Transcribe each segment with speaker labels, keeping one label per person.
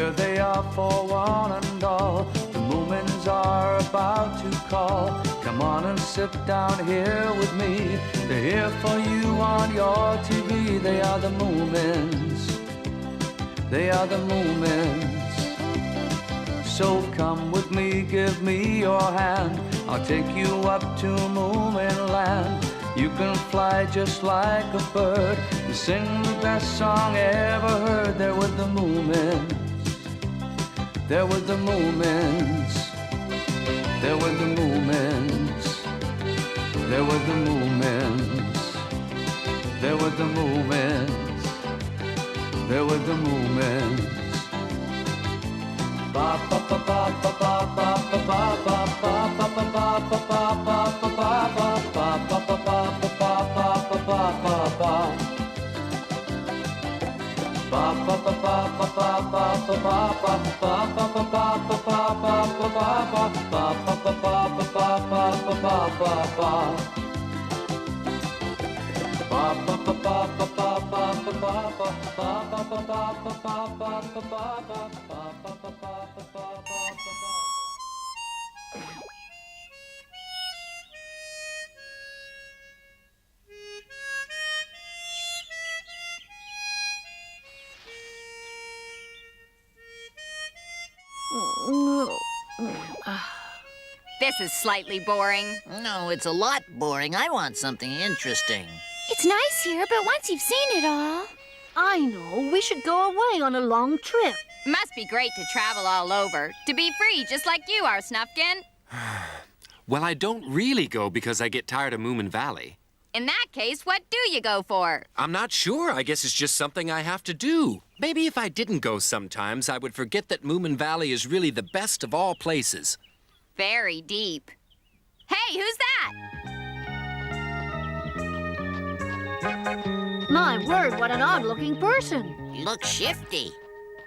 Speaker 1: Here they are for one and all. The Moomins are about to call. Come on and sit down here with me. They're here for you on your TV. They are the Moomins. They are the Moomins. So come with me, give me your hand. I'll take you up to Moomin land. You can fly just like a bird and sing the best song ever heard. They're with the Moomins. They're with the Moomins. They're with the Moomins. They're with the Moomins. They're with the Moomins. They're with the Moomins. Ba ba ba ba ba ba ba ba ba ba ba ba ba ba ba
Speaker 2: This is slightly boring.
Speaker 3: No, it's a lot boring. I want something interesting.
Speaker 4: It's nice here, but once you've seen it all...
Speaker 5: I know. We should go away on a long trip.
Speaker 2: Must be great to travel all over. To be free, just like you are, Snufkin.
Speaker 6: Well, I don't really go because I get tired of Moominvalley.
Speaker 2: In that case, what do you go for?
Speaker 6: I'm not sure. I guess it's just something I have to do. Maybe if I didn't go sometimes, I would forget that Moominvalley is really the best of all places.
Speaker 2: Very deep. Hey, who's that?
Speaker 5: My word, what an odd-looking person.
Speaker 3: He looks shifty.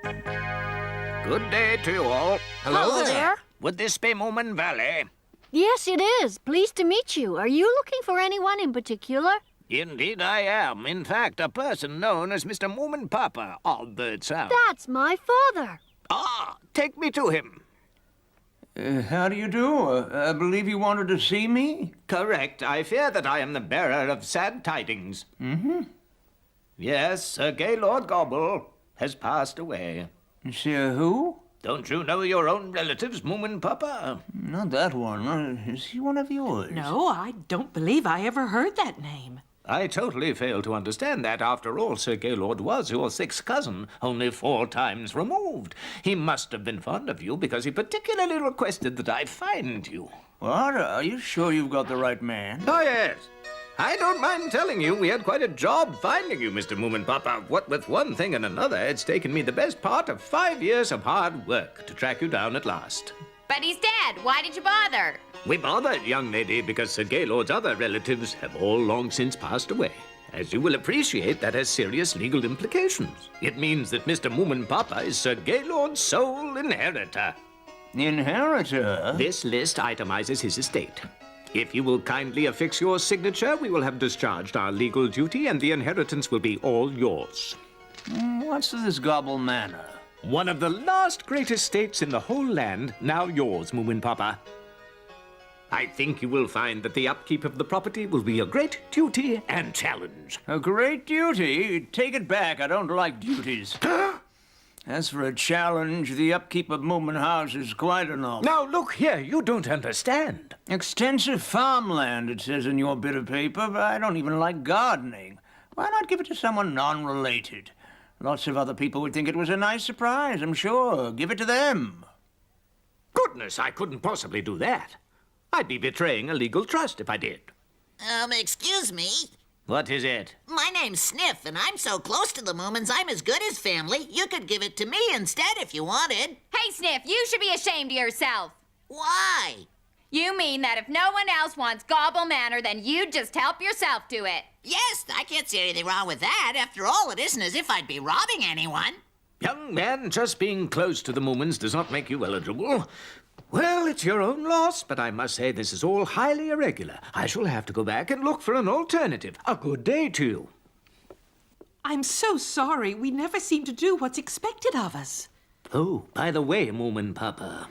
Speaker 7: Good day to you all.
Speaker 6: Hello there.
Speaker 7: Would this be Moominvalley?
Speaker 5: Yes, it is. Pleased to meet you. Are you looking for anyone in particular?
Speaker 7: Indeed I am. In fact, a person known as Mr. Moominpappa, odd though it sounds.
Speaker 5: That's my father.
Speaker 7: Ah, take me to him.
Speaker 1: How do you do? I believe you wanted to see me?
Speaker 7: Correct. I fear that I am the bearer of sad tidings.
Speaker 1: Mm-hmm.
Speaker 7: Yes, Sir Gaylord Gobble has passed away.
Speaker 1: Sir who?
Speaker 7: Don't you know your own relatives, Moominpappa?
Speaker 1: Not that one. Is he one of yours?
Speaker 8: No, I don't believe I ever heard that name.
Speaker 7: I totally fail to understand that. After all, Sir Gaylord was your sixth cousin, only 4 times removed. He must have been fond of you because he particularly requested that I find you.
Speaker 1: What? Are you sure you've got the right man?
Speaker 7: Oh, yes. I don't mind telling you, we had quite a job finding you, Mr. Moominpappa. What with one thing and another, it's taken me the best part of 5 years of hard work to track you down at last.
Speaker 2: But he's dead. Why did you bother?
Speaker 7: We bothered, young lady, because Sir Gaylord's other relatives have all long since passed away. As you will appreciate, that has serious legal implications. It means that Mr. Moominpappa is Sir Gaylord's sole inheritor.
Speaker 1: Inheritor?
Speaker 7: This list itemizes his estate. If you will kindly affix your signature, we will have discharged our legal duty and the inheritance will be all yours.
Speaker 1: What's this Gobble Manor?
Speaker 7: One of the last great estates in the whole land, now yours, Moominpappa. I think you will find that the upkeep of the property will be a great duty and challenge.
Speaker 1: A great duty? Take it back. I don't like duties. As for a challenge, the upkeep of Moomin House is quite enough.
Speaker 7: Now, look here, you don't understand.
Speaker 1: Extensive farmland, it says in your bit of paper, but I don't even like gardening. Why not give it to someone non-related? Lots of other people would think it was a nice surprise, I'm sure. Give it to them.
Speaker 7: Goodness, I couldn't possibly do that. I'd be betraying a legal trust if I did.
Speaker 3: Excuse me.
Speaker 7: What is it?
Speaker 3: My name's Sniff, and I'm so close to the Moomins, I'm as good as family. You could give it to me instead if you wanted.
Speaker 2: Hey, Sniff, you should be ashamed of yourself.
Speaker 3: Why?
Speaker 2: You mean that if no one else wants Gobble Manor, then you'd just help yourself to it.
Speaker 3: Yes, I can't see anything wrong with that. After all, it isn't as if I'd be robbing anyone.
Speaker 7: Young man, just being close to the Moomins does not make you eligible. Well, it's your own loss, but I must say this is all highly irregular. I shall have to go back and look for an alternative. A good day to you.
Speaker 8: I'm so sorry. We never seem to do what's expected of us.
Speaker 7: Oh, by the way, Moominpappa,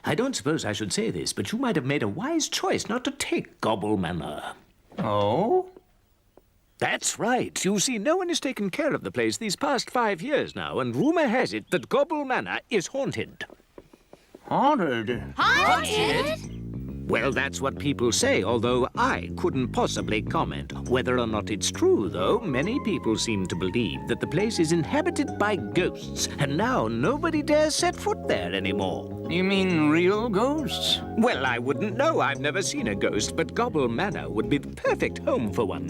Speaker 7: I don't suppose I should say this, but you might have made a wise choice not to take Gobble Manor.
Speaker 1: Oh?
Speaker 7: That's right. You see, no one has taken care of the place these past 5 years now, and rumor has it that Gobble Manor is haunted.
Speaker 1: Haunted?
Speaker 2: Haunted?
Speaker 7: Well, that's what people say, although I couldn't possibly comment. Whether or not it's true, though, many people seem to believe that the place is inhabited by ghosts, and now nobody dares set foot there anymore.
Speaker 1: You mean real ghosts?
Speaker 7: Well, I wouldn't know. I've never seen a ghost, but Gobble Manor would be the perfect home for one.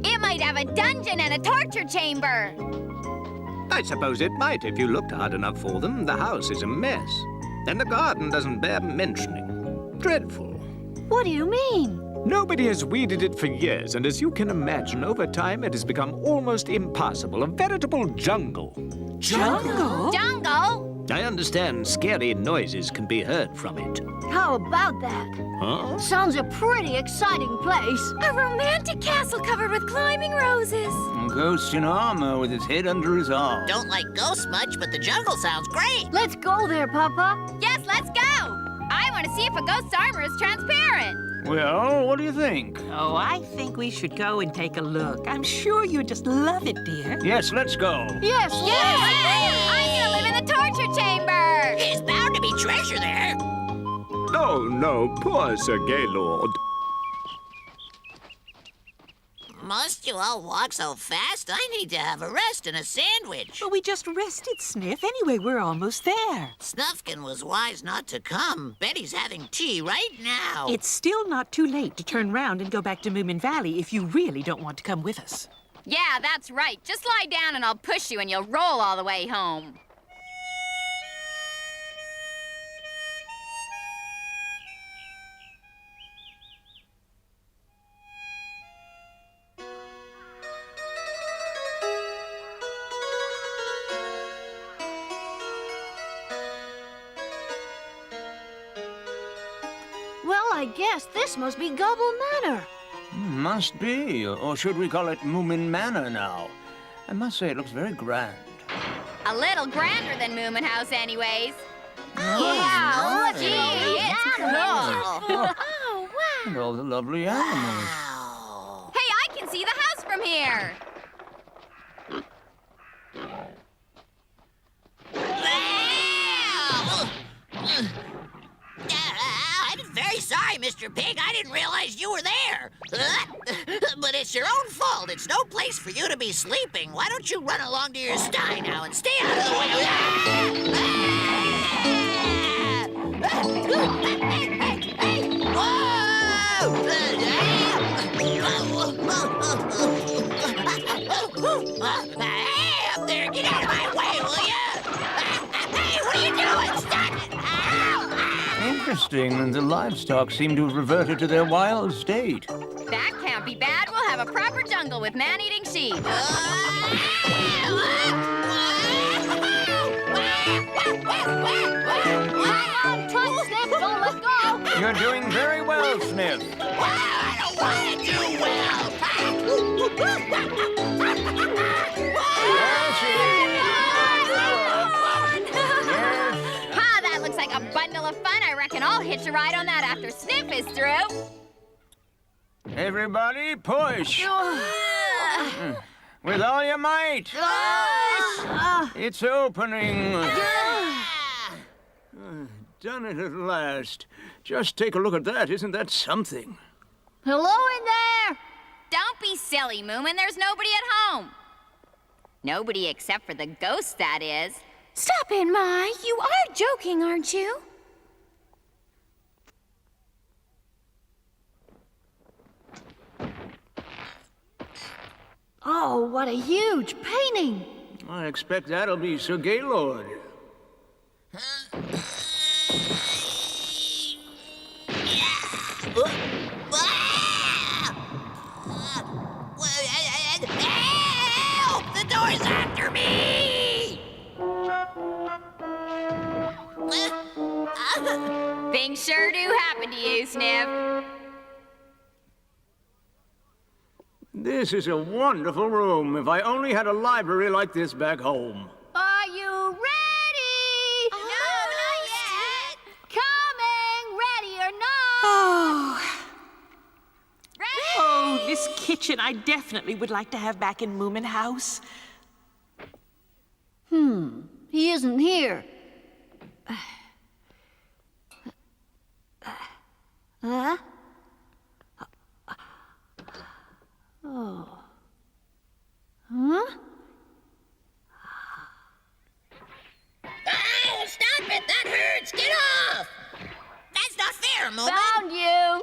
Speaker 2: It might have a dungeon and a torture chamber.
Speaker 7: I suppose it might if you looked hard enough for them. The house is a mess, and the garden doesn't bear mentioning. Dreadful.
Speaker 5: What do you mean?
Speaker 7: Nobody has weeded it for years, and as you can imagine, over time it has become almost impassable, a veritable jungle.
Speaker 8: Jungle?
Speaker 2: Jungle?
Speaker 7: I understand scary noises can be heard from it.
Speaker 5: How about that?
Speaker 7: Huh?
Speaker 5: Sounds a pretty exciting place.
Speaker 4: A romantic castle covered with climbing roses.
Speaker 1: A ghost in armor with his head under his arm.
Speaker 3: Don't like ghosts much, but the jungle sounds great.
Speaker 5: Let's go there, Papa.
Speaker 2: Yes, let's go. I want to see if a ghost's armor is transparent.
Speaker 1: Well, what do you think?
Speaker 8: Oh, I think we should go and take a look. I'm sure you'd just love it, dear.
Speaker 1: Yes, let's go.
Speaker 5: Yes,
Speaker 2: I'm gonna live in the torture chamber.
Speaker 3: There's bound to be treasure there.
Speaker 7: Oh, no, poor Sir Gaylord.
Speaker 3: Must you all walk so fast? I need to have a rest and a sandwich.
Speaker 8: But we just rested, Sniff. Anyway, we're almost there.
Speaker 3: Snufkin was wise not to come. Betty's having tea right now.
Speaker 8: It's still not too late to turn round and go back to Moominvalley if you really don't want to come with us.
Speaker 2: Yeah, that's right. Just lie down and I'll push you and you'll roll all the way home.
Speaker 5: Well, I guess this must be Gobble Manor.
Speaker 1: Must be, or should we call it Moomin Manor now? I must say it looks very grand.
Speaker 2: A little grander than Moomin House anyways.
Speaker 5: Wow,
Speaker 2: Gee, it's cool.
Speaker 5: Oh, wow.
Speaker 1: And all the lovely animals.
Speaker 3: Wow.
Speaker 2: Hey, I can see the house from here.
Speaker 3: I'm very sorry, Mr. Pig. I didn't realize you were there. But it's your own fault. It's no place for you to be sleeping. Why don't you run along to your sty now and stay out of the way? Hey, up there, get out of my way, will you? Hey, what are you doing? Stop it! Ow!
Speaker 1: Interesting. The livestock seem to have reverted to their wild state.
Speaker 2: That can't be bad. We'll have a proper jungle with man-eating sheep.
Speaker 5: Hang on tight, Sniff. Don't let go.
Speaker 1: You're doing very well, Sniff.
Speaker 3: I don't want to do well.
Speaker 2: Ha, that looks like a bundle of fun. I reckon I'll hitch a ride on that after Sniff is through.
Speaker 1: Everybody, push. With all your might. It's opening. Done it at last. Just take a look at that. Isn't that something?
Speaker 5: Hello in there.
Speaker 2: Don't be silly, Moomin. There's nobody at home. Nobody except for the ghost, that is.
Speaker 4: Stop it, Ma. You are joking, aren't you?
Speaker 5: Oh, what a huge painting.
Speaker 1: I expect that'll be Sir Gaylord.
Speaker 3: Help! The door's after me!
Speaker 2: Things sure do happen to you, Sniff.
Speaker 1: This is a wonderful room. If I only had a library like this back home.
Speaker 5: Are you ready?
Speaker 8: kitchen I definitely would like to have back in Moomin House.
Speaker 5: He isn't here. Huh? Oh. Huh?
Speaker 3: Oh, stop it! That hurts! Get off! That's not fair, Moomin.
Speaker 5: Found you!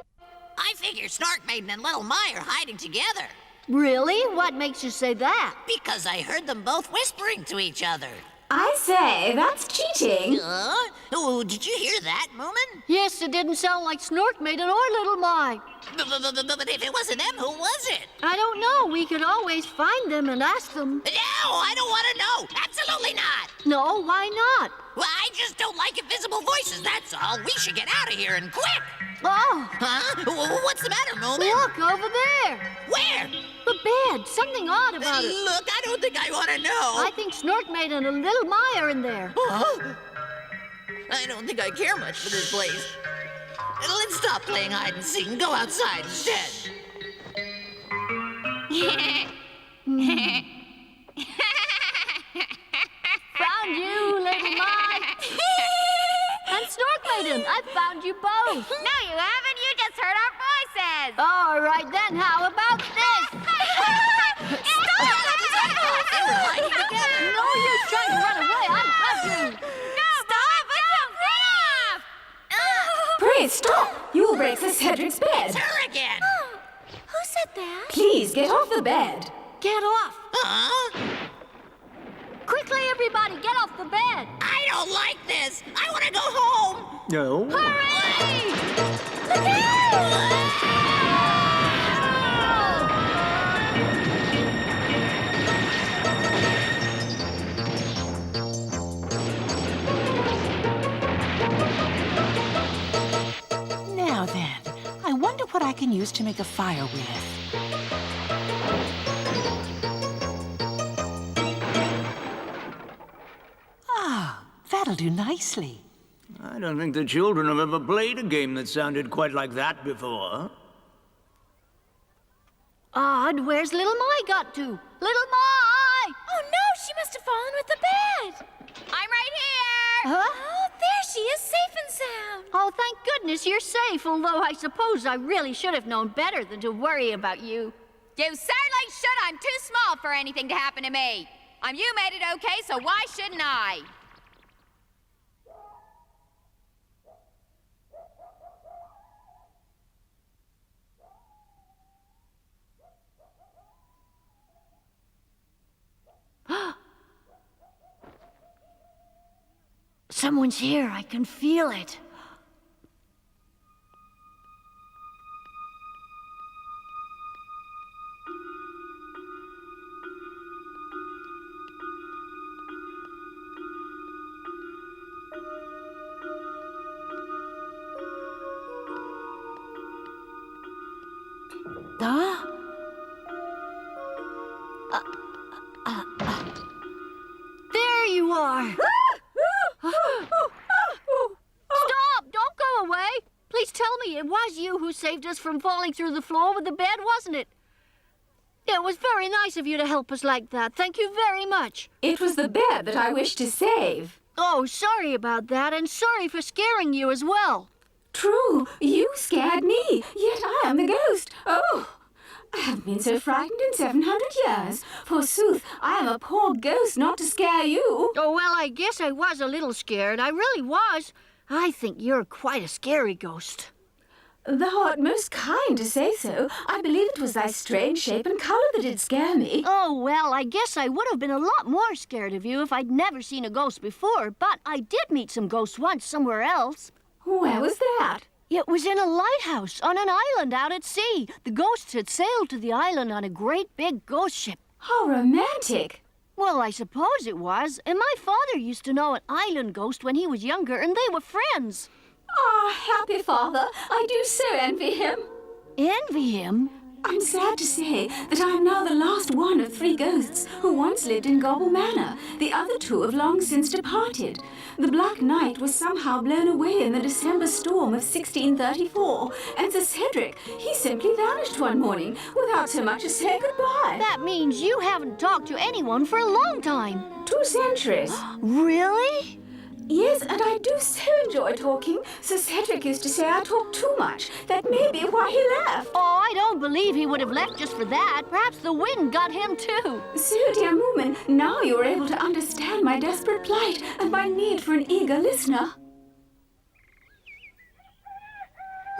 Speaker 3: I figure Snark Maiden and Little My are hiding together.
Speaker 5: Really? What makes you say that?
Speaker 3: Because I heard them both whispering to each other.
Speaker 4: I say, that's cheating.
Speaker 3: Oh, did you hear that, Moomin?
Speaker 5: Yes, it didn't sound like Snork Maiden or Little My.
Speaker 3: But if it wasn't them, who was it?
Speaker 5: I don't know. We could always find them and ask them.
Speaker 3: No, I don't want to know. Absolutely not.
Speaker 5: No, why not?
Speaker 3: Well, I just don't like invisible voices, that's all. We should get out of here and quick.
Speaker 5: Oh,
Speaker 3: Huh? What's the matter, Moomin?
Speaker 5: look over there.
Speaker 3: Where?
Speaker 5: The bed. Something odd about it.
Speaker 3: Look, I don't think I want to know.
Speaker 5: I think Snork Maiden and Little My are in there.
Speaker 3: Huh? I don't think I care much for this place. Let's stop playing hide and seek and go outside instead.
Speaker 5: Found you, Little My. And Snork Maiden. I found you both.
Speaker 2: No, you haven't. You just heard our voices.
Speaker 5: All right, then. How about this?
Speaker 3: They were hiding together.
Speaker 5: No use trying to run away. I got you.
Speaker 2: No, stop! Stop!
Speaker 4: Pray stop. You will break Sir Cedric's bed.
Speaker 3: It's her again.
Speaker 4: Who said that? Please get off the bed.
Speaker 5: Get off.
Speaker 3: Huh?
Speaker 5: Quickly, everybody, get off the bed.
Speaker 3: I don't like this. I want to go home.
Speaker 1: No.
Speaker 5: Hurry!
Speaker 8: Now then, I wonder what I can use to make a fire with. Ah, that'll do nicely.
Speaker 1: I don't think the children have ever played a game that sounded quite like that before.
Speaker 5: Odd, where's Little My got to? Little My!
Speaker 4: Oh no, she must have fallen with the bed.
Speaker 2: I'm right here.
Speaker 5: Huh?
Speaker 4: Oh, there she is, safe and sound.
Speaker 5: Oh, thank goodness you're safe, although I suppose I really should have known better than to worry about you.
Speaker 2: You certainly should. I'm too small for anything to happen to me. You made it okay, so why shouldn't I?
Speaker 5: Someone's here. I can feel it. Huh? There you are. Stop! Don't go away. Please tell me it was you who saved us from falling through the floor with the bed, wasn't it? It was very nice of you to help us like that. Thank you very much.
Speaker 4: It was the bed that I wished to save.
Speaker 5: Oh, sorry about that, and sorry for scaring you as well.
Speaker 4: True, you scared me, yet I am the ghost. Oh, I haven't been so frightened in 700 years. Forsooth, I am a poor ghost not to scare you.
Speaker 5: Oh, well, I guess I was a little scared. I really was. I think you're quite a scary ghost.
Speaker 4: Thou art most kind to say so. I believe it was thy strange shape and colour that did scare me.
Speaker 5: Oh, well, I guess I would have been a lot more scared of you if I'd never seen a ghost before, but I did meet some ghosts once somewhere else.
Speaker 4: Where was that?
Speaker 5: It was in a lighthouse on an island out at sea. The ghosts had sailed to the island on a great big ghost ship.
Speaker 4: How romantic.
Speaker 5: Well, I suppose it was. And my father used to know an island ghost when he was younger, and they were friends.
Speaker 4: Ah, happy father. I do so envy him.
Speaker 5: Envy him?
Speaker 4: I'm sad to say that I am now the last one of 3 ghosts who once lived in Gobble Manor. The other 2 have long since departed. The Black Knight was somehow blown away in the December storm of 1634, and Sir Cedric, he simply vanished one morning without so much as saying goodbye.
Speaker 5: That means you haven't talked to anyone for a long time.
Speaker 4: 2 centuries.
Speaker 5: Really?
Speaker 4: Yes, and I do so enjoy talking. Sir Cedric used to say I talk too much. That may be why he left.
Speaker 5: Oh, I don't believe he would have left just for that. Perhaps the wind got him too.
Speaker 4: So, dear Moomin, now you are able to understand my desperate plight and my need for an eager listener.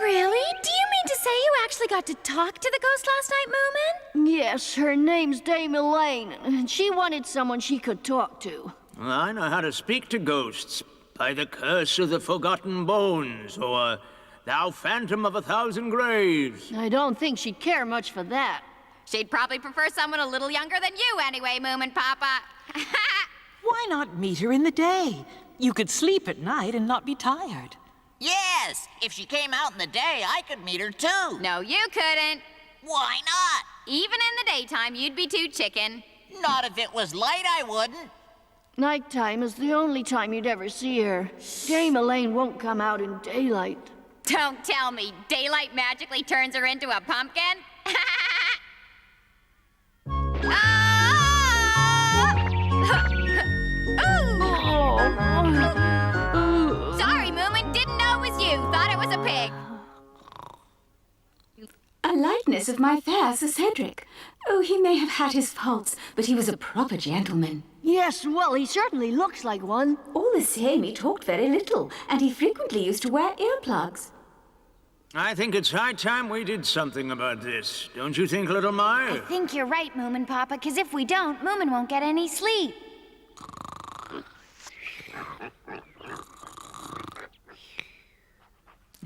Speaker 2: Really? Do you mean to say you actually got to talk to the ghost last night, Moomin?
Speaker 5: Yes, her name's Dame Elaine, and she wanted someone she could talk to.
Speaker 7: I know how to speak to ghosts. By the curse of the forgotten bones, or thou phantom of 1,000 graves.
Speaker 5: I don't think she'd care much for that.
Speaker 2: She'd probably prefer someone a little younger than you anyway, Moominpappa.
Speaker 8: Why not meet her in the day? You could sleep at night and not be tired.
Speaker 3: Yes, if she came out in the day, I could meet her too.
Speaker 2: No, you couldn't.
Speaker 3: Why not?
Speaker 2: Even in the daytime, you'd be too chicken.
Speaker 3: Not if it was light, I wouldn't.
Speaker 5: Nighttime is the only time you'd ever see her. Dame Elaine won't come out in daylight.
Speaker 2: Don't tell me daylight magically turns her into a pumpkin? Sorry, Moomin. Didn't know it was you. Thought it was a pig.
Speaker 4: A likeness of my fair Sir Cedric. Oh, he may have had his faults, but he was a proper gentleman.
Speaker 5: Yes, well, he certainly looks like one.
Speaker 4: All the same, he talked very little, and he frequently used to wear earplugs.
Speaker 7: I think it's high time we did something about this. Don't you think, little Mai?
Speaker 2: I think you're right, Moominpappa, because if we don't, Moomin won't get any sleep.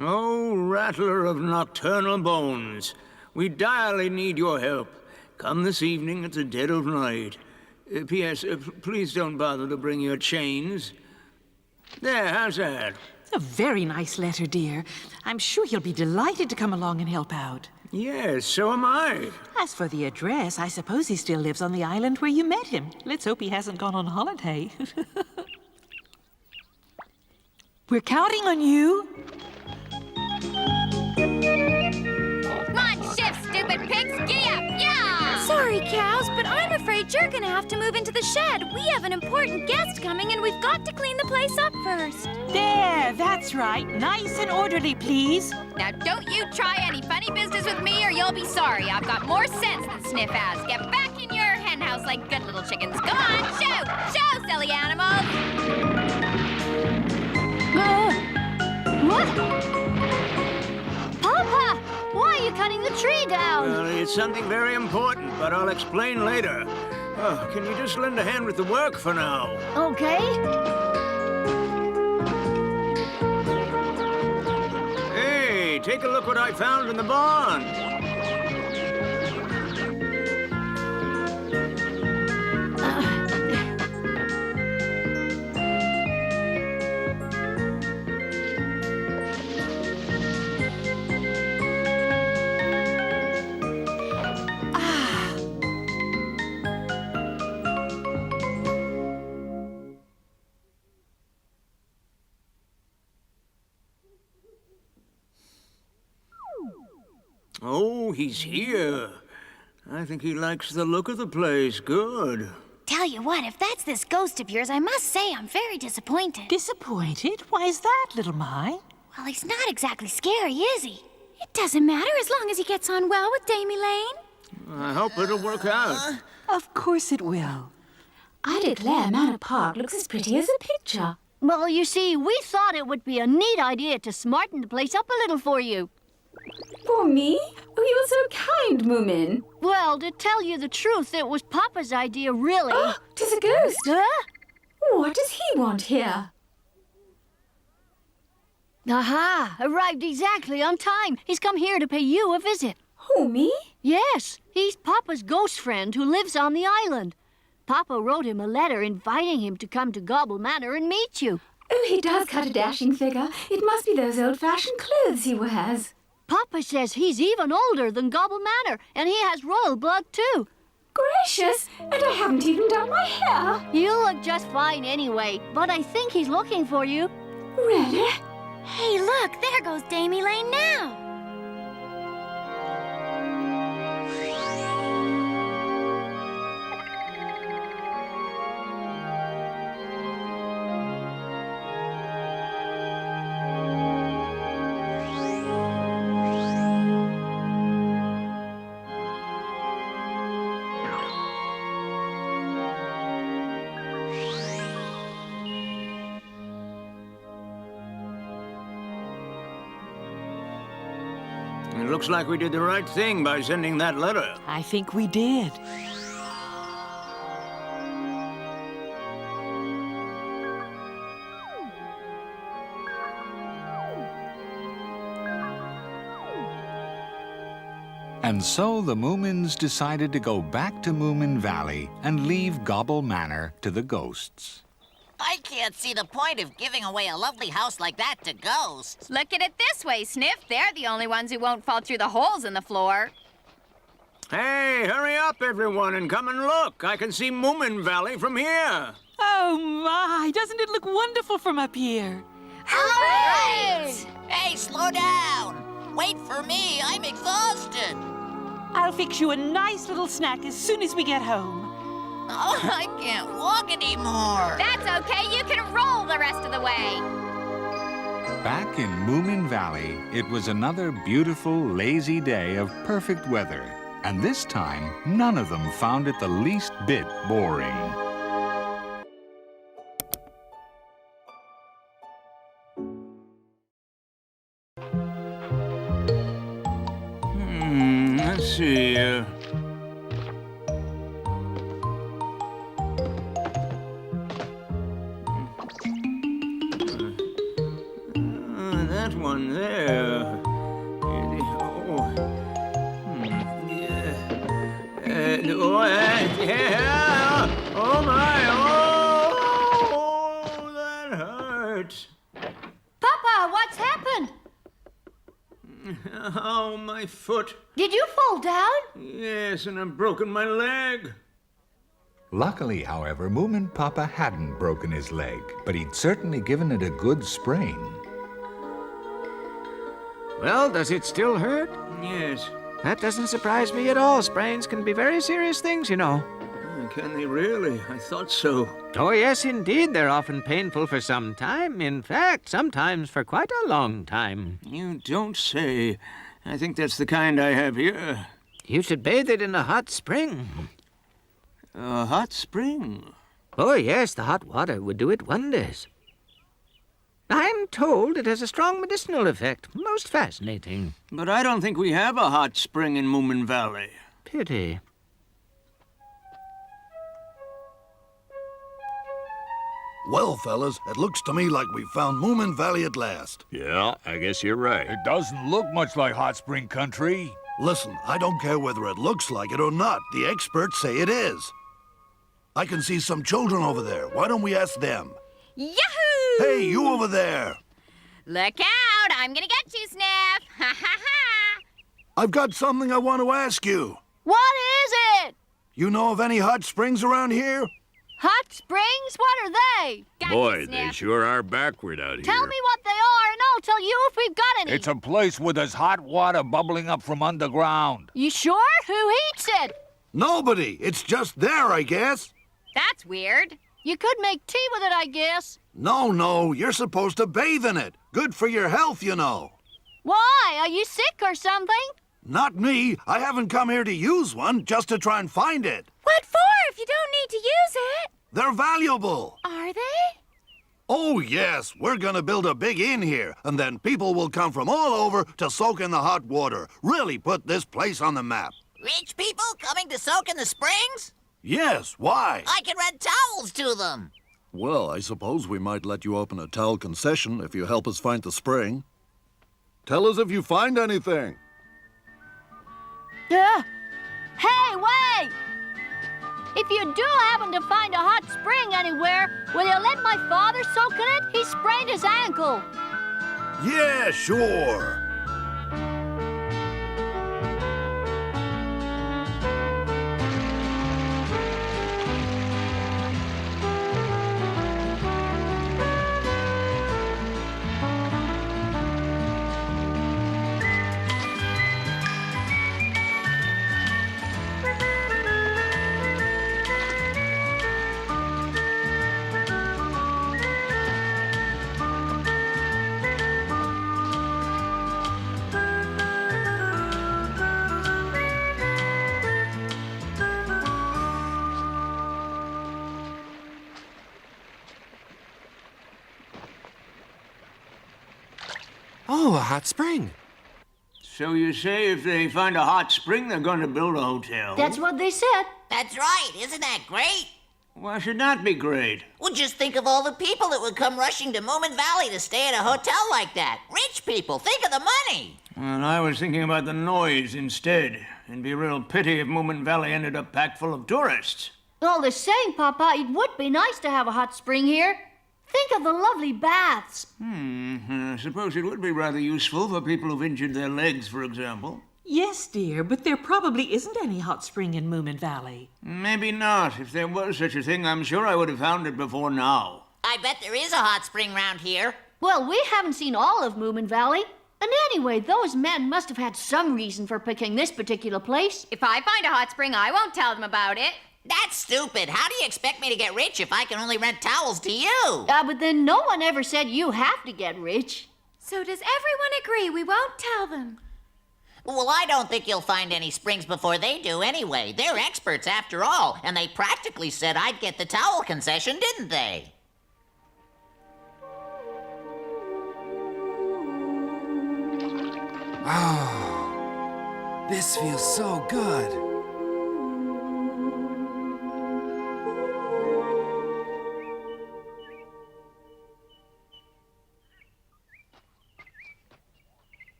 Speaker 7: Oh, rattler of nocturnal bones, we direly need your help. Come this evening at the dead of night. P.S. Please don't bother to bring your chains. There, how's that?
Speaker 8: A very nice letter, dear. I'm sure he'll be delighted to come along and help out.
Speaker 7: Yes, so am I.
Speaker 8: As for the address, I suppose he still lives on the island where you met him. Let's hope he hasn't gone on holiday. We're counting on you.
Speaker 2: Come on, shift, stupid pigs. Giddy up. Yeah! Sorry, cows, but I'm afraid you're gonna have to move into the shed. We have an important guest coming, and we've got to clean the place up first.
Speaker 8: There, that's right. Nice and orderly, please.
Speaker 2: Now, don't you try any funny business with me, or you'll be sorry. I've got more sense than Sniff has. Get back in your hen house like good little chickens. Go on, show! Show, silly animals!
Speaker 5: What? Papa! Why are you cutting the tree down?
Speaker 7: Well, it's something very important, but I'll explain later. Oh, can you just lend a hand with the work for now?
Speaker 5: Okay.
Speaker 7: Hey, take a look what I found in the barn. Oh, he's here. I think he likes the look of the place. Good.
Speaker 2: Tell you what, if that's this ghost of yours, I must say I'm very disappointed.
Speaker 8: Disappointed? Why is that, little Mai?
Speaker 2: Well, he's not exactly scary, is he? It doesn't matter as long as he gets on well with Dame Elaine.
Speaker 7: I hope it'll work out.
Speaker 8: Of course it will.
Speaker 4: I declare Manor Park looks as pretty as a picture.
Speaker 5: Well, you see, we thought it would be a neat idea to smarten the place up a little for you.
Speaker 4: For me? Oh, you're so kind, Moomin.
Speaker 5: Well, to tell you the truth, it was Papa's idea, really.
Speaker 4: Oh, 'tis a ghost.
Speaker 5: Huh?
Speaker 4: What does he want here?
Speaker 5: Aha! Arrived exactly on time. He's come here to pay you a visit.
Speaker 4: Who, me?
Speaker 5: Yes, he's Papa's ghost friend who lives on the island. Papa wrote him a letter inviting him to come to Gobble Manor and meet you.
Speaker 4: Oh, he does cut a dashing figure. It must be those old-fashioned clothes he wears.
Speaker 5: Papa says he's even older than Gobble Manor, and he has royal blood, too.
Speaker 4: Gracious, and I haven't even done my hair.
Speaker 5: You look just fine anyway, but I think he's looking for you.
Speaker 4: Really?
Speaker 2: Hey, look, there goes Dame Elaine now.
Speaker 9: It looks like we did the right thing by sending that letter.
Speaker 8: I think we did.
Speaker 10: And so the Moomins decided to go back to Moominvalley and leave Gobble Manor to the ghosts.
Speaker 3: I can't see the point of giving away a lovely house like that to ghosts.
Speaker 2: Look at it this way, Sniff. They're the only ones who won't fall through the holes in the floor.
Speaker 9: Hey, hurry up, everyone, and come and look. I can see Moominvalley from here.
Speaker 8: Oh, my. Doesn't it look wonderful from up here?
Speaker 3: Hooray! Hey, slow down. Wait for me. I'm exhausted.
Speaker 8: I'll fix you a nice little snack as soon as we get home.
Speaker 3: Oh, I can't walk anymore.
Speaker 2: That's okay. You can roll the rest of the way.
Speaker 10: Back in Moominvalley, it was another beautiful, lazy day of perfect weather. And this time, none of them found it the least bit boring.
Speaker 9: Let's see. That one there. Oh my! Oh, that hurts.
Speaker 5: Papa, what's happened?
Speaker 9: Oh, my foot.
Speaker 5: Did you fall down?
Speaker 9: Yes, and I've broken my leg.
Speaker 10: Luckily, however, Moominpappa hadn't broken his leg, but he'd certainly given it a good sprain.
Speaker 7: Well, does it still hurt?
Speaker 9: Yes.
Speaker 7: That doesn't surprise me at all. Sprains can be very serious things, you know.
Speaker 9: Can they really? I thought so.
Speaker 7: Oh, yes, indeed. They're often painful for some time. In fact, sometimes for quite a long time.
Speaker 9: You don't say. I think that's the kind I have here.
Speaker 7: You should bathe it in a hot spring.
Speaker 9: A hot spring?
Speaker 7: Oh, yes, the hot water would do it wonders. I'm told it has a strong medicinal effect. Most fascinating.
Speaker 9: But I don't think we have a hot spring in Moominvalley.
Speaker 7: Pity.
Speaker 11: Well, fellas, it looks to me like we found Moominvalley at last.
Speaker 12: Yeah, I guess you're right.
Speaker 13: It doesn't look much like hot spring country.
Speaker 11: Listen, I don't care whether it looks like it or not. The experts say it is. I can see some children over there. Why don't we ask them?
Speaker 2: Yahoo!
Speaker 11: Hey, you over there!
Speaker 2: Look out! I'm gonna get you, Sniff! Ha ha ha!
Speaker 11: I've got something I want to ask you.
Speaker 5: What is it?
Speaker 11: You know of any hot springs around here?
Speaker 5: Hot springs? What are they?
Speaker 2: Got
Speaker 12: Boy,
Speaker 2: you,
Speaker 12: they
Speaker 2: Sniff.
Speaker 12: sure are backward out here.
Speaker 5: Tell me what they are, and I'll tell you if we've got any.
Speaker 13: It's a place where there's hot water bubbling up from underground.
Speaker 5: You sure? Who heats it?
Speaker 11: Nobody. It's just there, I guess.
Speaker 2: That's weird.
Speaker 5: You could make tea with it, I guess.
Speaker 11: No, you're supposed to bathe in it. Good for your health, you know.
Speaker 5: Why? Are you sick or something?
Speaker 11: Not me. I haven't come here to use one, just to try and find it.
Speaker 2: What for if you don't need to use it?
Speaker 11: They're valuable.
Speaker 2: Are they?
Speaker 11: Oh, yes. We're gonna build a big inn here, and then people will come from all over to soak in the hot water. Really put this place on the map.
Speaker 3: Rich people coming to soak in the springs?
Speaker 11: Yes, why?
Speaker 3: I can rent towels to them.
Speaker 11: Well, I suppose we might let you open a towel concession if you help us find the spring. Tell us if you find anything.
Speaker 5: Hey, wait! If you do happen to find a hot spring anywhere, will you let my father soak in it? He sprained his ankle.
Speaker 11: Yeah, sure.
Speaker 6: Oh, a hot spring.
Speaker 9: So you say if they find a hot spring, they're going to build a hotel?
Speaker 5: That's what they said.
Speaker 3: That's right. Isn't that great?
Speaker 9: Why should that be great?
Speaker 3: Well, just think of all the people that would come rushing to Moominvalley to stay at a hotel like that. Rich people. Think of the money.
Speaker 9: Well, I was thinking about the noise instead. It'd be a real pity if Moominvalley ended up packed full of tourists.
Speaker 5: All the same, Papa, it would be nice to have a hot spring here. Think of the lovely baths.
Speaker 9: I suppose it would be rather useful for people who've injured their legs, for example.
Speaker 8: Yes, dear, but there probably isn't any hot spring in Moominvalley.
Speaker 9: Maybe not. If there was such a thing, I'm sure I would have found it before now.
Speaker 3: I bet there is a hot spring round here.
Speaker 5: Well, we haven't seen all of Moominvalley. And anyway, those men must have had some reason for picking this particular place.
Speaker 2: If I find a hot spring, I won't tell them about it.
Speaker 3: That's stupid. How do you expect me to get rich if I can only rent towels to you?
Speaker 5: But then no one ever said you have to get rich.
Speaker 2: So does everyone agree we won't tell them?
Speaker 3: Well, I don't think you'll find any springs before they do anyway. They're experts after all, and they practically said I'd get the towel concession, didn't they?
Speaker 6: Oh, this feels so good.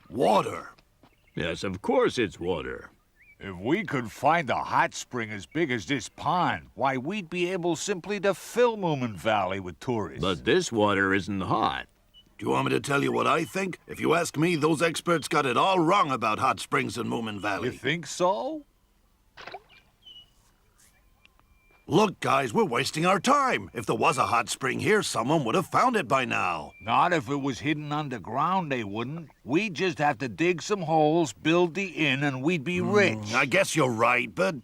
Speaker 11: Water.
Speaker 12: Yes, of course it's water.
Speaker 13: If we could find a hot spring as big as this pond, why, we'd be able simply to fill Moominvalley with tourists.
Speaker 12: But this water isn't hot.
Speaker 11: Do you want me to tell you what I think? If you ask me, those experts got it all wrong about hot springs in Moominvalley.
Speaker 13: You think so?
Speaker 11: Look, guys, we're wasting our time. If there was a hot spring here, someone would have found it by now.
Speaker 13: Not if it was hidden underground, they wouldn't. We'd just have to dig some holes, build the inn, and we'd be rich.
Speaker 11: I guess you're right, but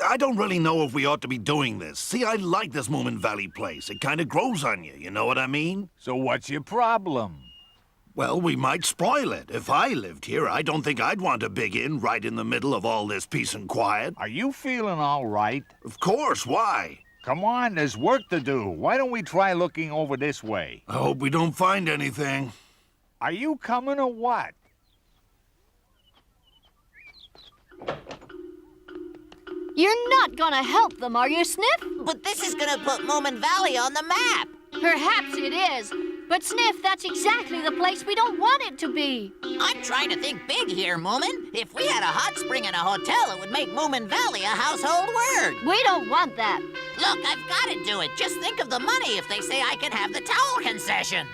Speaker 11: I don't really know if we ought to be doing this. See, I like this Moominvalley place. It kind of grows on you know what I mean?
Speaker 13: So what's your problem?
Speaker 11: Well, we might spoil it. If I lived here, I don't think I'd want a big inn right in the middle of all this peace and quiet.
Speaker 13: Are you feeling all right?
Speaker 11: Of course, why?
Speaker 13: Come on, there's work to do. Why don't we try looking over this way?
Speaker 11: I hope we don't find anything.
Speaker 13: Are you coming or what?
Speaker 5: You're not gonna help them, are you, Sniff?
Speaker 3: But this is gonna put Moominvalley on the map.
Speaker 5: Perhaps it is. But, Sniff, that's exactly the place we don't want it to be.
Speaker 3: I'm trying to think big here, Moomin. If we had a hot spring and a hotel, it would make Moominvalley a household word.
Speaker 5: We don't want that.
Speaker 3: Look, I've got to do it. Just think of the money if they say I can have the towel concession.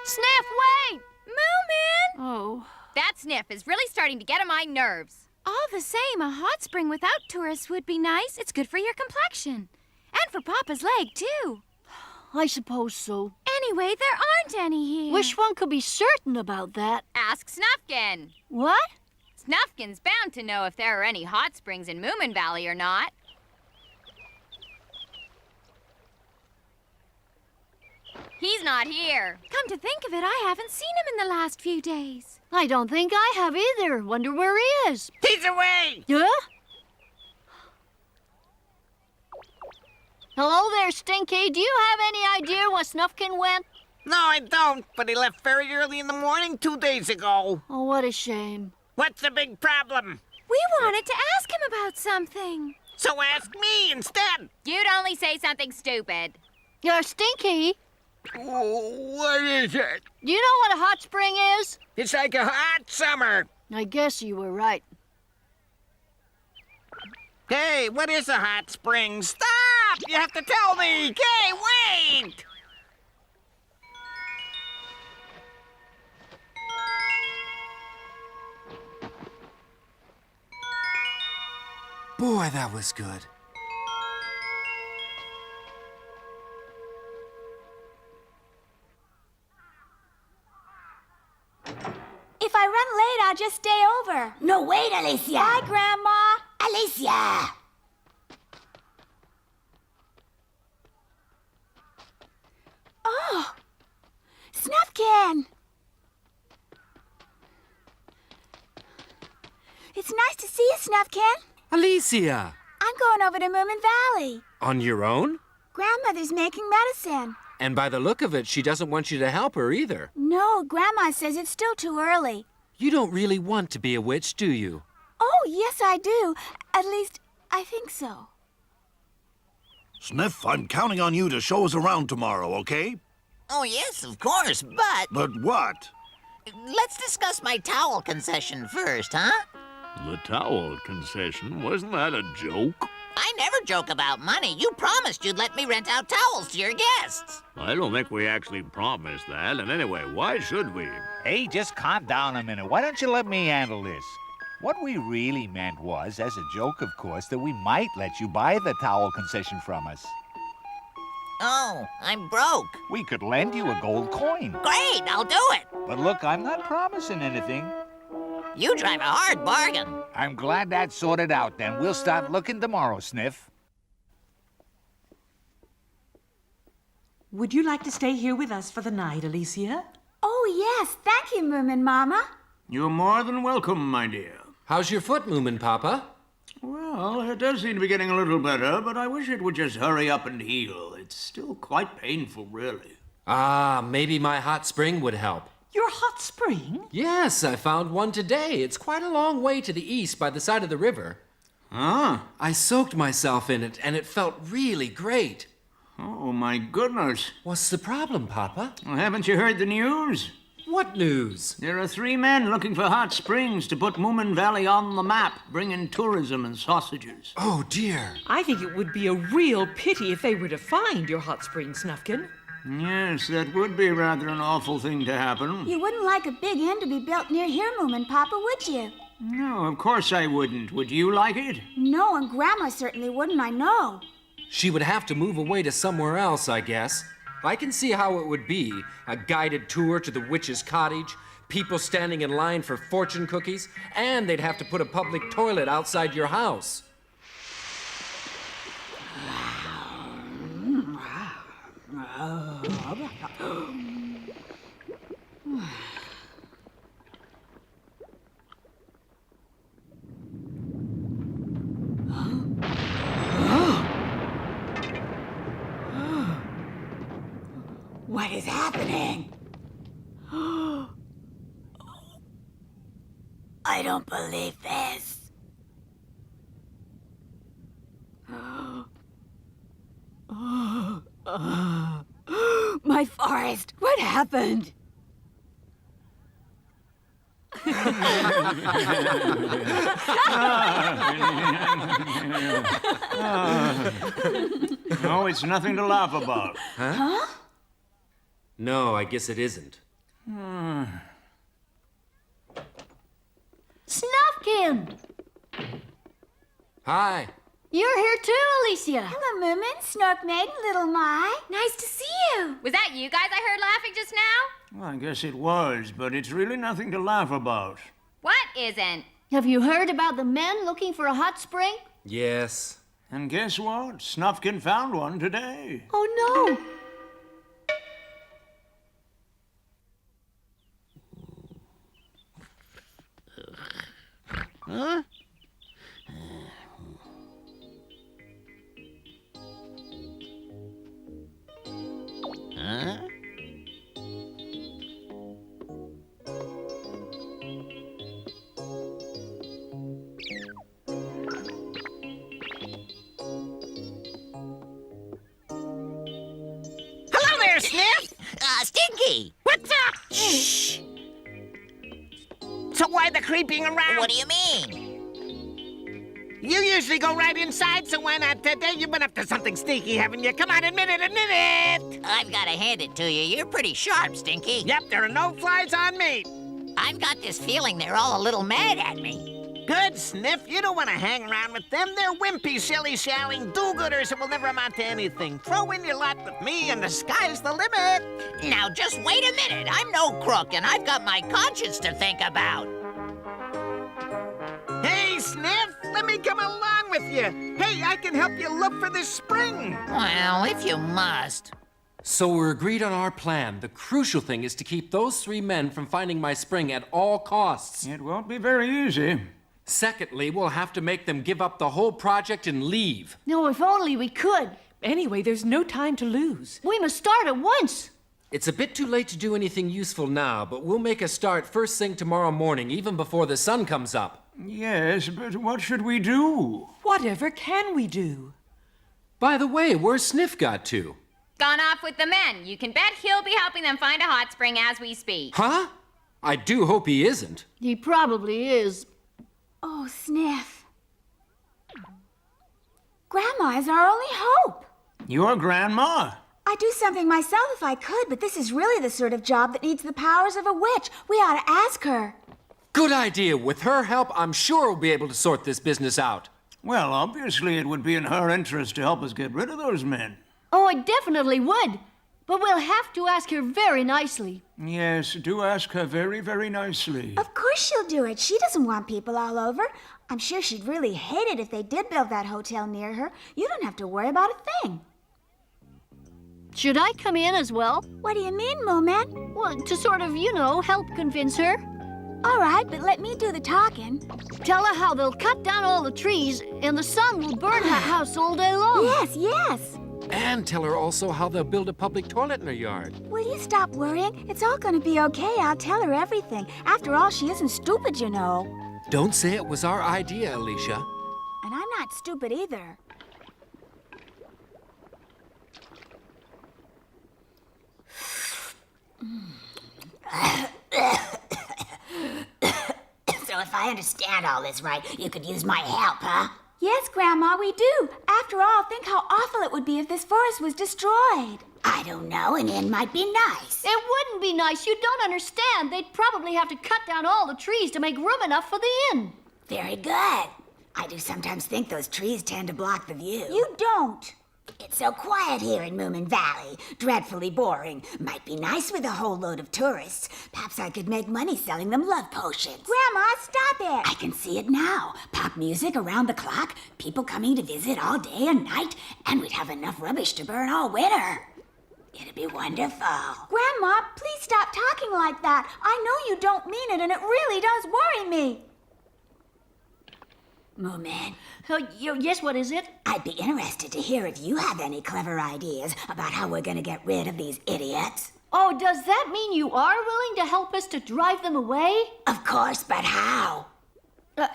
Speaker 5: Sniff, wait!
Speaker 2: Moomin!
Speaker 5: Oh.
Speaker 2: That Sniff is really starting to get on my nerves. All the same, a hot spring without tourists would be nice. It's good for your complexion. And for Papa's leg, too.
Speaker 5: I suppose so.
Speaker 2: Anyway, there aren't any here.
Speaker 5: Wish one could be certain about that.
Speaker 2: Ask Snufkin.
Speaker 5: What?
Speaker 2: Snufkin's bound to know if there are any hot springs in Moominvalley or not. He's not here. Come to think of it, I haven't seen him in the last few days.
Speaker 5: I don't think I have either. Wonder where he is.
Speaker 3: He's away!
Speaker 5: Yeah? Hello there, Stinky. Do you have any idea where Snufkin went?
Speaker 14: No, I don't, but he left very early in the morning 2 days ago.
Speaker 5: Oh, what a shame.
Speaker 14: What's the big problem?
Speaker 2: We wanted to ask him about something.
Speaker 14: So ask me instead.
Speaker 2: You'd only say something stupid.
Speaker 5: You're Stinky.
Speaker 14: What is it?
Speaker 5: Do you know what a hot spring is?
Speaker 14: It's like a hot summer.
Speaker 5: I guess you were right.
Speaker 14: Hey, what is a hot spring? Stop! You have to tell me! Hey, wait!
Speaker 6: Boy, that was good.
Speaker 2: If I run late, I'll just stay over.
Speaker 15: No, wait, Alicia.
Speaker 2: Bye, Grandma.
Speaker 15: Alicia!
Speaker 2: Oh, Snufkin! It's nice to see you, Snufkin.
Speaker 6: Alicia!
Speaker 2: I'm going over to Moominvalley.
Speaker 6: On your own?
Speaker 2: Grandmother's making medicine.
Speaker 6: And by the look of it, she doesn't want you to help her either.
Speaker 15: No, Grandma says it's still too early.
Speaker 6: You don't really want to be a witch, do you?
Speaker 15: Oh, yes, I do. At least, I think so.
Speaker 11: Sniff, I'm counting on you to show us around tomorrow, okay?
Speaker 3: Oh, yes, of course, but
Speaker 11: But what?
Speaker 3: let's discuss my towel concession first, huh?
Speaker 12: The towel concession? Wasn't that a joke?
Speaker 3: I never joke about money. You promised you'd let me rent out towels to your guests.
Speaker 12: I don't think we actually promised that, and anyway, why should we?
Speaker 13: Hey, just calm down a minute. Why don't you let me handle this? What we really meant was, as a joke, of course, that we might let you buy the towel concession from us.
Speaker 3: Oh, I'm broke.
Speaker 13: We could lend you a gold coin.
Speaker 3: Great, I'll do it.
Speaker 13: But look, I'm not promising anything.
Speaker 3: You drive a hard bargain.
Speaker 13: I'm glad that's sorted out, then. We'll start looking tomorrow, Sniff.
Speaker 8: Would you like to stay here with us for the night, Alicia?
Speaker 15: Oh, yes. Thank you, Moomin Mama.
Speaker 9: You're more than welcome, my dear.
Speaker 6: How's your foot, Moominpappa?
Speaker 9: Well, it does seem to be getting a little better, but I wish it would just hurry up and heal. It's still quite painful, really.
Speaker 6: Ah, maybe my hot spring would help.
Speaker 8: Your hot spring?
Speaker 6: Yes, I found one today. It's quite a long way to the east by the side of the river.
Speaker 9: Huh?
Speaker 6: I soaked myself in it, and it felt really great.
Speaker 9: Oh, my goodness.
Speaker 6: What's the problem, Papa?
Speaker 9: Well, haven't you heard the news?
Speaker 6: What news?
Speaker 9: There are 3 men looking for hot springs to put Moominvalley on the map, bring in tourism and sausages.
Speaker 6: Oh, dear.
Speaker 8: I think it would be a real pity if they were to find your hot spring, Snufkin.
Speaker 9: Yes, that would be rather an awful thing to happen.
Speaker 15: You wouldn't like a big inn to be built near here, Moomin Papa, would you?
Speaker 9: No, of course I wouldn't. Would you like it?
Speaker 15: No, and Grandma certainly wouldn't, I know.
Speaker 6: She would have to move away to somewhere else, I guess. I can see how it would be. A guided tour to the witch's cottage, people standing in line for fortune cookies, and they'd have to put a public toilet outside your house.
Speaker 15: What is happening? I don't believe this. My forest, what happened?
Speaker 9: No, it's nothing to laugh about.
Speaker 6: Huh? No, I guess it isn't.
Speaker 5: Snufkin!
Speaker 6: Hi.
Speaker 5: You're here too, Alicia.
Speaker 15: Hello, Moomin, Snork Maiden, Little My.
Speaker 2: Nice to see you. Was that you guys I heard laughing just now?
Speaker 9: Well, I guess it was, but it's really nothing to laugh about.
Speaker 2: What isn't?
Speaker 5: Have you heard about the men looking for a hot spring?
Speaker 6: Yes.
Speaker 9: And guess what? Snufkin found one today.
Speaker 5: Oh, no.
Speaker 3: Huh? Huh?
Speaker 14: Hello there, Sniff!
Speaker 3: Stinky!
Speaker 14: What's up? Shh! So why the creeping around?
Speaker 3: What do you mean?
Speaker 14: You usually go right inside, so why not today? You've been up to something sneaky, haven't you? Come on, admit it, admit it!
Speaker 3: I've got to hand it to you. You're pretty sharp, Stinky.
Speaker 14: Yep, there are no flies on me.
Speaker 3: I've got this feeling they're all a little mad at me.
Speaker 14: Good, Sniff. You don't want to hang around with them. They're wimpy, shilly-shallying do-gooders who will never amount to anything. Throw in your lot with me, and the sky's the limit.
Speaker 3: Now, just wait a minute. I'm no crook, and I've got my conscience to think about.
Speaker 14: Hey, Sniff, let me come along with you. Hey, I can help you look for this spring.
Speaker 3: Well, if you must.
Speaker 6: So we're agreed on our plan. The crucial thing is to keep those 3 men from finding my spring at all costs.
Speaker 9: It won't be very easy.
Speaker 6: Secondly, we'll have to make them give up the whole project and leave.
Speaker 5: No, if only we could.
Speaker 16: Anyway, there's no time to lose.
Speaker 5: We must start at once.
Speaker 6: It's a bit too late to do anything useful now, but we'll make a start first thing tomorrow morning, even before the sun comes up.
Speaker 9: Yes, but what should we do?
Speaker 16: Whatever can we do?
Speaker 6: By the way, where's Sniff got to?
Speaker 17: Gone off with the men. You can bet he'll be helping them find a hot spring as we speak.
Speaker 6: Huh? I do hope he isn't.
Speaker 5: He probably is.
Speaker 15: Oh, Sniff. Grandma is our only hope.
Speaker 9: Your grandma?
Speaker 15: I'd do something myself if I could, but this is really the sort of job that needs the powers of a witch. We ought to ask her.
Speaker 6: Good idea. With her help, I'm sure we'll be able to sort this business out.
Speaker 9: Well, obviously it would be in her interest to help us get rid of those men.
Speaker 5: Oh, it definitely would. But we'll have to ask her very nicely.
Speaker 9: Yes, do ask her very, very nicely.
Speaker 15: Of course she'll do it. She doesn't want people all over. I'm sure she'd really hate it if they did build that hotel near her. You don't have to worry about a thing.
Speaker 5: Should I come in as well?
Speaker 15: What do you mean, Moomin?
Speaker 5: Well, to sort of, help convince her.
Speaker 15: All right, but let me do the talking.
Speaker 5: Tell her how they'll cut down all the trees and the sun will burn her house all day long.
Speaker 15: Yes, yes.
Speaker 6: And tell her also how they'll build a public toilet in her yard.
Speaker 15: Will you stop worrying? It's all going to be okay. I'll tell her everything. After all, she isn't stupid, you know.
Speaker 6: Don't say it was our idea, Alicia.
Speaker 15: And I'm not stupid either.
Speaker 18: So if I understand all this right, you could use my help, huh?
Speaker 15: Yes, Grandma, we do. After all, think how awful it would be if this forest was destroyed.
Speaker 18: I don't know, an inn might be nice.
Speaker 5: It wouldn't be nice. You don't understand. They'd probably have to cut down all the trees to make room enough for the inn.
Speaker 18: Very good. I do sometimes think those trees tend to block the view.
Speaker 15: You don't.
Speaker 18: It's so quiet here in Moominvalley. Dreadfully boring. Might be nice with a whole load of tourists. Perhaps I could make money selling them love potions.
Speaker 15: Grandma, stop it.
Speaker 18: I can see it now. Pop music around the clock, people coming to visit all day and night, and we'd have enough rubbish to burn all winter. It'd be wonderful.
Speaker 15: Grandma, please stop talking like that. I know you don't mean it, and it really does worry me.
Speaker 18: Moomin.
Speaker 5: Yes, what is it?
Speaker 18: I'd be interested to hear if you have any clever ideas about how we're going to get rid of these idiots.
Speaker 5: Oh, does that mean you are willing to help us to drive them away?
Speaker 18: Of course, but how?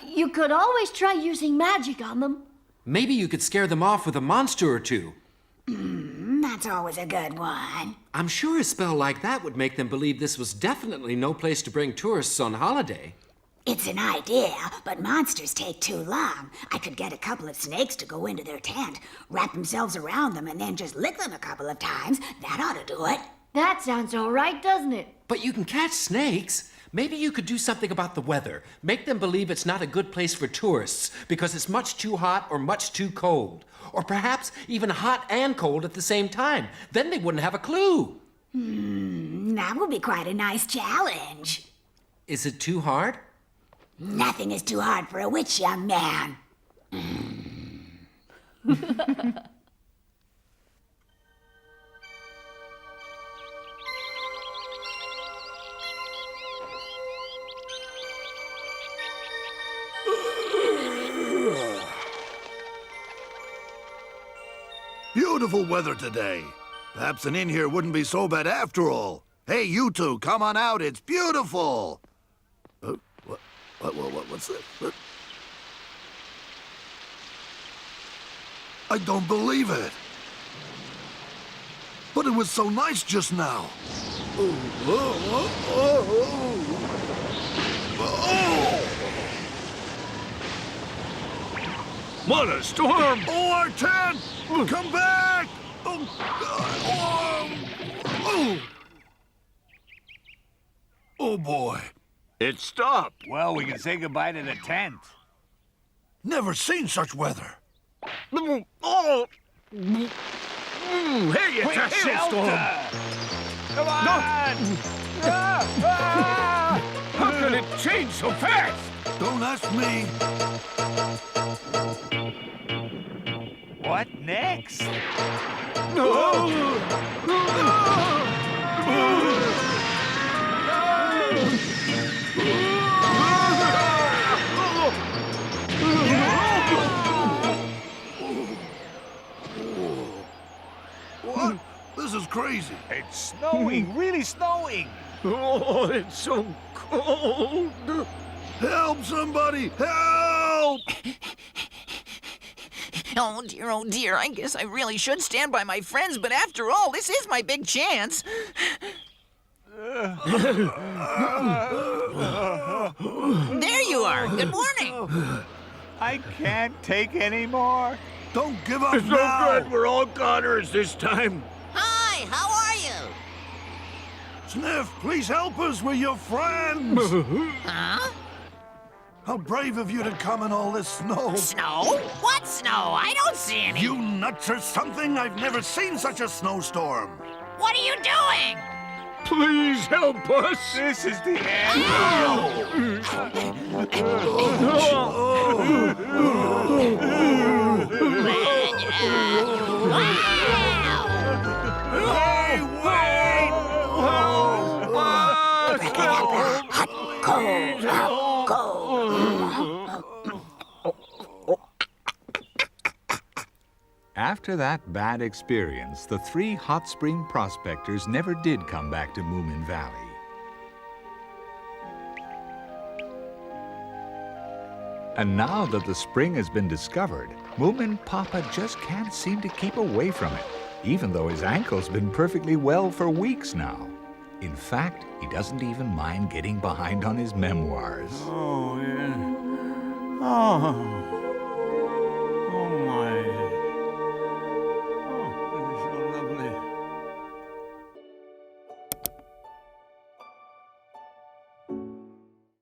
Speaker 5: You could always try using magic on them.
Speaker 6: Maybe you could scare them off with a monster or two.
Speaker 18: That's always a good one.
Speaker 6: I'm sure a spell like that would make them believe this was definitely no place to bring tourists on holiday.
Speaker 18: It's an idea, but monsters take too long. I could get a couple of snakes to go into their tent, wrap themselves around them, and then just lick them a couple of times. That ought to do it.
Speaker 5: That sounds all right, doesn't it?
Speaker 6: But you can catch snakes. Maybe you could do something about the weather. Make them believe it's not a good place for tourists because it's much too hot or much too cold. Or perhaps even hot and cold at the same time. Then they wouldn't have a clue.
Speaker 18: That would be quite a nice challenge.
Speaker 6: Is it too hard?
Speaker 18: Nothing is too hard for a witch, young man.
Speaker 11: Beautiful weather today. Perhaps an inn here wouldn't be so bad after all. Hey, you two, come on out. It's beautiful. What's this? I don't believe it. But it was so nice just now.
Speaker 12: What a storm!
Speaker 11: Oh, our tent! Come back! Oh, boy.
Speaker 12: It stopped.
Speaker 13: Well, we can say goodbye to the tent.
Speaker 11: Never seen such weather.
Speaker 12: Oh! Hey, it's
Speaker 13: Quick,
Speaker 12: a hailstorm!
Speaker 13: Come on!
Speaker 12: How could it change so fast?
Speaker 11: Don't ask me.
Speaker 13: What next? snowing, really snowing.
Speaker 12: Oh, it's so cold.
Speaker 11: Help somebody! Help!
Speaker 3: Oh dear, I guess I really should stand by my friends, but after all, this is my big chance. There you are. Good morning.
Speaker 13: I can't take any more.
Speaker 11: Don't give up
Speaker 12: It's
Speaker 11: now!
Speaker 12: so good we're all goners this time.
Speaker 3: Hi, how are you?
Speaker 11: Sniff, please help us. We're your friends.
Speaker 3: Huh?
Speaker 11: How brave of you to come in all this snow.
Speaker 3: Snow? What snow? I don't see any.
Speaker 11: You nuts or something? I've never seen such a snowstorm.
Speaker 3: What are you doing?
Speaker 12: Please help us.
Speaker 13: This is the end.
Speaker 11: Hey, wait!
Speaker 10: After that bad experience, the 3 hot spring prospectors never did come back to Moomin Valley. And now that the spring has been discovered, Moominpappa just can't seem to keep away from it, even though his ankle's been perfectly well for weeks now. In fact, he doesn't even mind getting behind on his memoirs.
Speaker 9: Oh, yeah. Oh.